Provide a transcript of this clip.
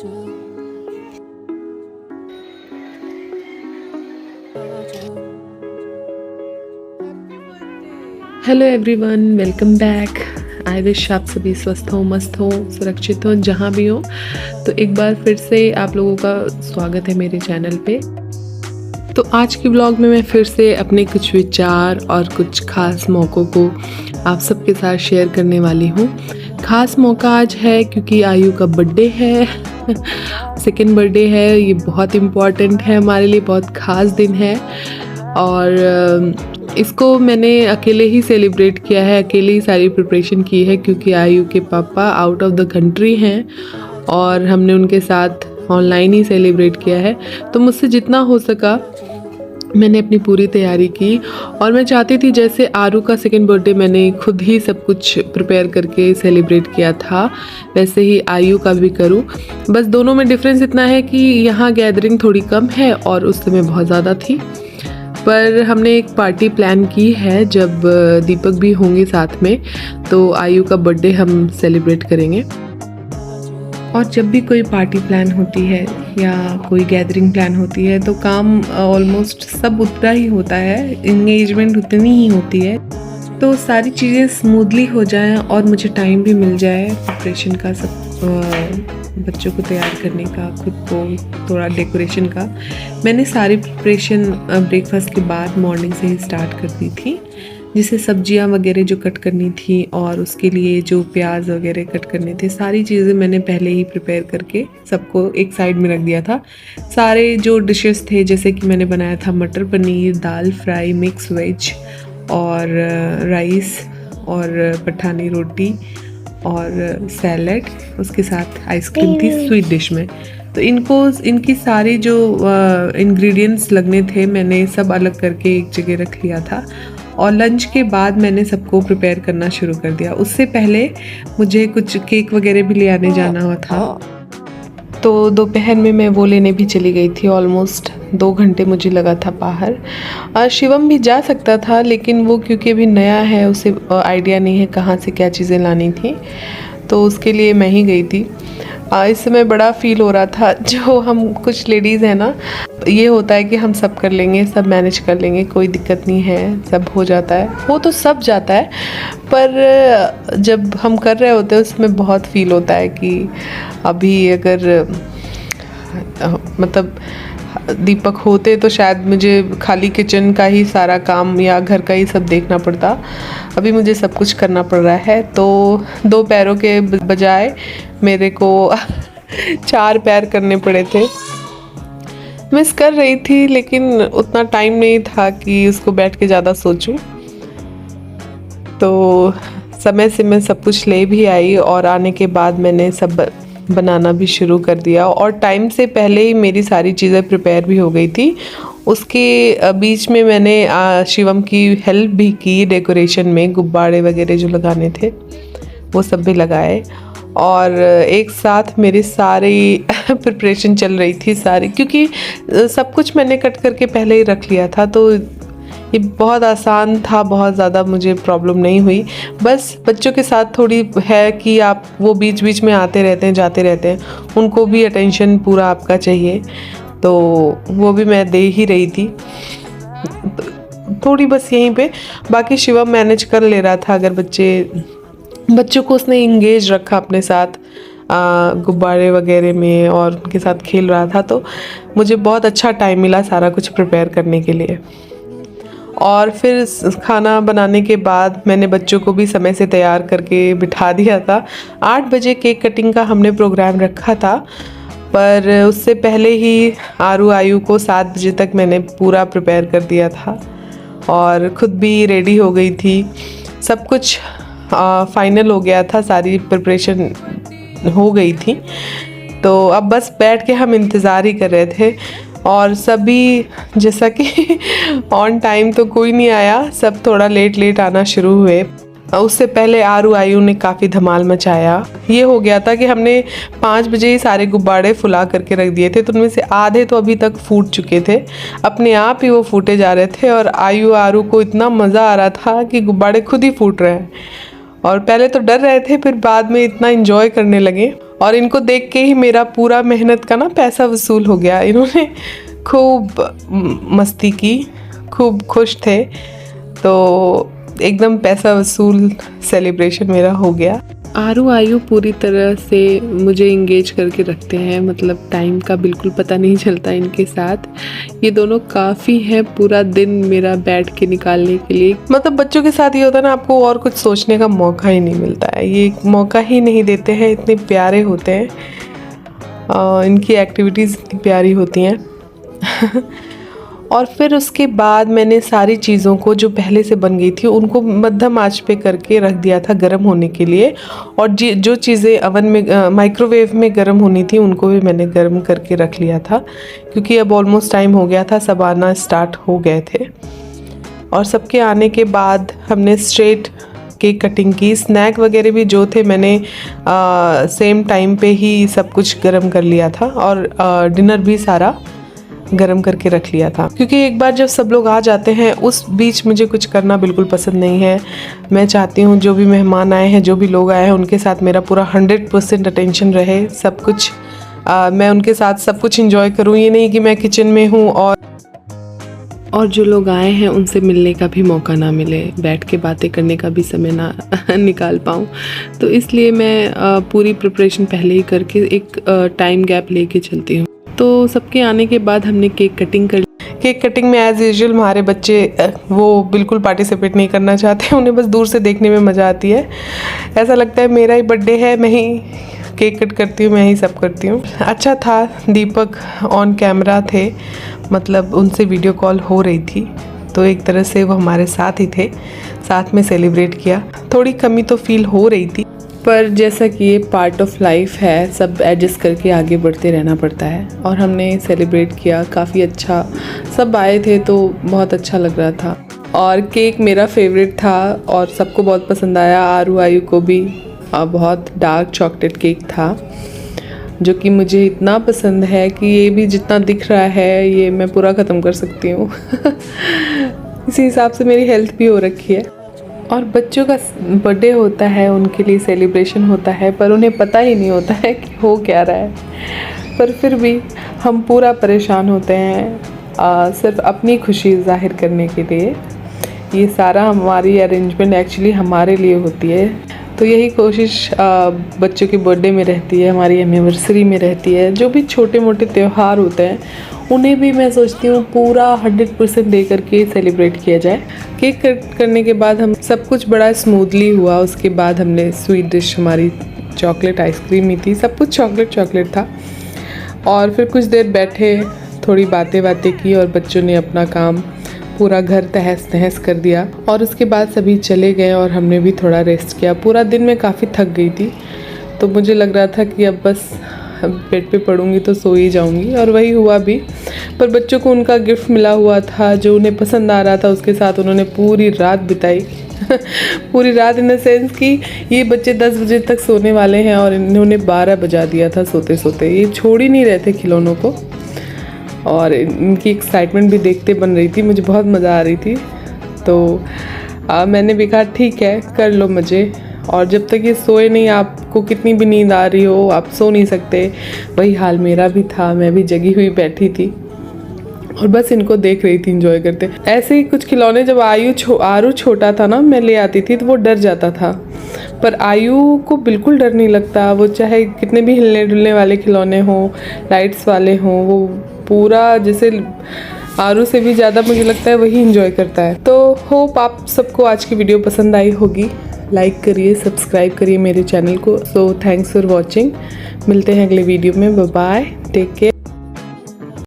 Hello everyone, welcome back. I wish आप सभी स्वस्थ हो, मस्त हो, सुरक्षित हो जहाँ भी हो। तो एक बार फिर से आप लोगों का स्वागत है मेरे चैनल पे। तो आज की व्लॉग में मैं फिर से अपने कुछ विचार और कुछ खास मौक़ों को आप सबके साथ शेयर करने वाली हूँ। खास मौका आज है क्योंकि आयु का बर्थडे है सेकेंड बर्थडे है। ये बहुत इम्पॉर्टेंट है हमारे लिए, बहुत ख़ास दिन है और इसको मैंने अकेले ही सेलिब्रेट किया है, अकेले ही सारी प्रिपरेशन की है क्योंकि आयु के पापा आउट ऑफ द कंट्री हैं और हमने उनके साथ ऑनलाइन ही सेलिब्रेट किया है। तो मुझसे जितना हो सका मैंने अपनी पूरी तैयारी की और मैं चाहती थी जैसे आरू का सेकेंड बर्थडे मैंने खुद ही सब कुछ प्रिपेयर करके सेलिब्रेट किया था, वैसे ही आयु का भी करूं। बस दोनों में डिफरेंस इतना है कि यहाँ गैदरिंग थोड़ी कम है और उस समय बहुत ज़्यादा थी। पर हमने एक पार्टी प्लान की है, जब दीपक भी होंगे साथ में तो आयु का बर्थडे हम सेलिब्रेट करेंगे। और जब भी कोई पार्टी प्लान होती है या कोई गैदरिंग प्लान होती है तो काम ऑलमोस्ट सब उतना ही होता है, इंगेजमेंट उतनी ही होती है, तो सारी चीज़ें स्मूथली हो जाएं और मुझे टाइम भी मिल जाए प्रिपरेशन का, सब बच्चों को तैयार करने का, खुद को थोड़ा डेकोरेशन का। मैंने सारी प्रिपरेशन ब्रेकफास्ट के बाद मॉर्निंग से ही स्टार्ट कर दी थी, जिसे सब्जियां वगैरह जो कट करनी थी और उसके लिए जो प्याज वगैरह कट करने थे, सारी चीज़ें मैंने पहले ही प्रिपेयर करके सबको एक साइड में रख दिया था। सारे जो डिशेस थे, जैसे कि मैंने बनाया था मटर पनीर, दाल फ्राई, मिक्स वेज और राइस और पठानी रोटी और सैलड, उसके साथ आइसक्रीम थी स्वीट डिश में। तो इनकी सारी जो इंग्रेडिएंट्स लगने थे मैंने सब अलग करके एक जगह रख लिया था और लंच के बाद मैंने सबको प्रिपेयर करना शुरू कर दिया। उससे पहले मुझे कुछ केक वगैरह भी ले आने जाना हुआ था, तो दोपहर में मैं वो लेने भी चली गई थी। ऑलमोस्ट 2 घंटे मुझे लगा था बाहर। शिवम भी जा सकता था लेकिन वो क्योंकि अभी नया है, उसे आइडिया नहीं है कहाँ से क्या चीज़ें लानी थी, तो उसके लिए मैं ही गई थी। इस समय बड़ा फील हो रहा था, जो हम कुछ लेडीज़ हैं ना, ये होता है कि हम सब कर लेंगे, सब मैनेज कर लेंगे, कोई दिक्कत नहीं है, सब हो जाता है, वो तो सब जाता है, पर जब हम कर रहे होते हैं उसमें बहुत फील होता है कि अभी अगर मतलब दीपक होते तो शायद मुझे खाली किचन का ही सारा काम या घर का ही सब देखना पड़ता। अभी मुझे सब कुछ करना पड़ रहा है, तो 2 पैरों के बजाय मेरे को 4 पैर करने पड़े थे। मिस कर रही थी लेकिन उतना टाइम नहीं था कि उसको बैठ के ज़्यादा सोचूं, तो समय से मैं सब कुछ ले भी आई और आने के बाद मैंने सब बनाना भी शुरू कर दिया और टाइम से पहले ही मेरी सारी चीज़ें प्रिपेयर भी हो गई थी। उसके बीच में मैंने शिवम की हेल्प भी की डेकोरेशन में, गुब्बारे वगैरह जो लगाने थे वो सब भी लगाए और एक साथ मेरी सारी प्रिपरेशन चल रही थी सारी, क्योंकि सब कुछ मैंने कट करके पहले ही रख लिया था, तो ये बहुत आसान था, बहुत ज़्यादा मुझे प्रॉब्लम नहीं हुई। बस बच्चों के साथ थोड़ी है कि आप वो बीच बीच में आते रहते हैं, जाते रहते हैं, उनको भी अटेंशन पूरा आपका चाहिए, तो वो भी मैं दे ही रही थी थोड़ी बस यहीं पे। बाकी शिवम मैनेज कर ले रहा था, अगर बच्चों को उसने इंगेज रखा अपने साथ गुब्बारे वगैरह में और उनके साथ खेल रहा था, तो मुझे बहुत अच्छा टाइम मिला सारा कुछ प्रिपेयर करने के लिए। और फिर खाना बनाने के बाद मैंने बच्चों को भी समय से तैयार करके बिठा दिया था। 8 बजे केक कटिंग का हमने प्रोग्राम रखा था, पर उससे पहले ही आयु को 7 बजे तक मैंने पूरा प्रिपेयर कर दिया था और ख़ुद भी रेडी हो गई थी। सब कुछ फाइनल हो गया था, सारी प्रिपरेशन हो गई थी, तो अब बस बैठ के हम इंतज़ार ही कर रहे थे। और सभी जैसा कि ऑन टाइम तो कोई नहीं आया, सब थोड़ा लेट आना शुरू हुए। उससे पहले आयु ने काफ़ी धमाल मचाया। ये हो गया था कि हमने 5 बजे ही सारे गुब्बारे फुला करके रख दिए थे, तो उनमें से आधे तो अभी तक फूट चुके थे, अपने आप ही वो फूटे जा रहे थे और आरू को इतना मज़ा आ रहा था कि गुब्बारे खुद ही फूट रहे हैं। और पहले तो डर रहे थे, फिर बाद में इतना एंजॉय करने लगे। और इनको देख के ही मेरा पूरा मेहनत का ना पैसा वसूल हो गया। इन्होंने खूब मस्ती की, खूब खुश थे, तो एकदम पैसा वसूल सेलिब्रेशन मेरा हो गया। आरू आयु पूरी तरह से मुझे इंगेज करके रखते हैं, मतलब टाइम का बिल्कुल पता नहीं चलता इनके साथ। ये दोनों काफ़ी है पूरा दिन मेरा बैठ के निकालने के लिए। मतलब बच्चों के साथ ये होता है ना, आपको और कुछ सोचने का मौका ही नहीं मिलता है, ये मौका ही नहीं देते हैं, इतने प्यारे होते हैं, इनकी एक्टिविटीज़ इतनी प्यारी होती हैं। और फिर उसके बाद मैंने सारी चीज़ों को जो पहले से बन गई थी उनको मध्यम आंच पे करके रख दिया था गर्म होने के लिए, और जो चीज़ें अवन में माइक्रोवेव में गर्म होनी थी उनको भी मैंने गर्म करके रख लिया था, क्योंकि अब ऑलमोस्ट टाइम हो गया था, सब आना स्टार्ट हो गए थे। और सबके आने के बाद हमने स्ट्रेट केक कटिंग की। स्नैक वगैरह भी जो थे मैंने सेम टाइम पे ही सब कुछ गर्म कर लिया था, और डिनर भी सारा गरम करके रख लिया था, क्योंकि एक बार जब सब लोग आ जाते हैं उस बीच मुझे कुछ करना बिल्कुल पसंद नहीं है। मैं चाहती हूँ जो भी मेहमान आए हैं, जो भी लोग आए हैं, उनके साथ मेरा पूरा 100% अटेंशन रहे, सब कुछ मैं उनके साथ सब कुछ एंजॉय करूँ। ये नहीं कि मैं किचन में हूँ और जो लोग आए हैं उनसे मिलने का भी मौका ना मिले, बैठ के बातें करने का भी समय ना निकाल पाऊँ। तो इसलिए मैं पूरी प्रिपरेशन पहले ही करके एक टाइम गैप लेके चलती हूँ। तो सबके आने के बाद हमने केक कटिंग कर ली। केक कटिंग में एज़ यूजुअल हमारे बच्चे वो बिल्कुल पार्टिसिपेट नहीं करना चाहते, उन्हें बस दूर से देखने में मज़ा आती है। ऐसा लगता है मेरा ही बर्थडे है, मैं ही केक कट करती हूँ, मैं ही सब करती हूँ। अच्छा था, दीपक ऑन कैमरा थे, मतलब उनसे वीडियो कॉल हो रही थी, तो एक तरह से वो हमारे साथ ही थे, साथ में सेलिब्रेट किया। थोड़ी कमी तो फील हो रही थी, पर जैसा कि ये पार्ट ऑफ लाइफ है, सब एडजस्ट करके आगे बढ़ते रहना पड़ता है। और हमने सेलिब्रेट किया, काफ़ी अच्छा, सब आए थे तो बहुत अच्छा लग रहा था। और केक मेरा फेवरेट था और सबको बहुत पसंद आया, आरू आयु को भी। बहुत डार्क चॉकलेट केक था, जो कि मुझे इतना पसंद है कि ये भी जितना दिख रहा है ये मैं पूरा ख़त्म कर सकती हूँ। इसी हिसाब से मेरी हेल्थ भी हो रखी है। और बच्चों का बर्थडे होता है, उनके लिए सेलिब्रेशन होता है, पर उन्हें पता ही नहीं होता है कि हो क्या रहा है। पर फिर भी हम पूरा परेशान होते हैं सिर्फ अपनी खुशी जाहिर करने के लिए। ये सारा हमारी अरेंजमेंट एक्चुअली हमारे लिए होती है। तो यही कोशिश बच्चों के बर्थडे में रहती है, हमारी एनिवर्सरी में रहती है। जो भी छोटे मोटे त्यौहार होते हैं उन्हें भी मैं सोचती हूँ पूरा 100% दे करके सेलिब्रेट किया जाए। केक कट करने के बाद हम सब कुछ बड़ा स्मूथली हुआ। उसके बाद हमने स्वीट डिश, हमारी चॉकलेट आइसक्रीम ही थी, सब कुछ चॉकलेट था। और फिर कुछ देर बैठे, थोड़ी बातें की, और बच्चों ने अपना काम पूरा घर तहस नहस कर दिया। और उसके बाद सभी चले गए और हमने भी थोड़ा रेस्ट किया। पूरा दिन मैं काफ़ी थक गई थी, तो मुझे लग रहा था कि अब बस बेड पे पड़ूंगी तो सो ही जाऊंगी, और वही हुआ भी। पर बच्चों को उनका गिफ्ट मिला हुआ था जो उन्हें पसंद आ रहा था, उसके साथ उन्होंने पूरी रात बिताई। पूरी रात इन द सेंस कि ये बच्चे 10 बजे तक सोने वाले हैं और इन्होंने 12 बजा दिया था सोते सोते। ये छोड़ ही नहीं रहे थे खिलौनों को, और इनकी एक्साइटमेंट भी देखते बन रही थी, मुझे बहुत मज़ा आ रही थी। तो मैंने भी कहा ठीक है, कर लो मज़े। और जब तक ये सोए नहीं, आपको कितनी भी नींद आ रही हो, आप सो नहीं सकते। वही हाल मेरा भी था, मैं भी जगी हुई बैठी थी और बस इनको देख रही थी एंजॉय करते। ऐसे ही कुछ खिलौने जब आरू छोटा था ना, मैं ले आती थी तो वो डर जाता था, पर आयु को बिल्कुल डर नहीं लगता। वो चाहे कितने भी हिलने डुलने वाले खिलौने हों, लाइट्स वाले हों, वो पूरा जैसे आरू से भी ज़्यादा मुझे लगता है वही एंजॉय करता है। तो होप आप सबको आज की वीडियो पसंद आई होगी। लाइक करिए, सब्सक्राइब करिए मेरे चैनल को। So thanks for watching. मिलते हैं अगले वीडियो में। Bye bye, take care.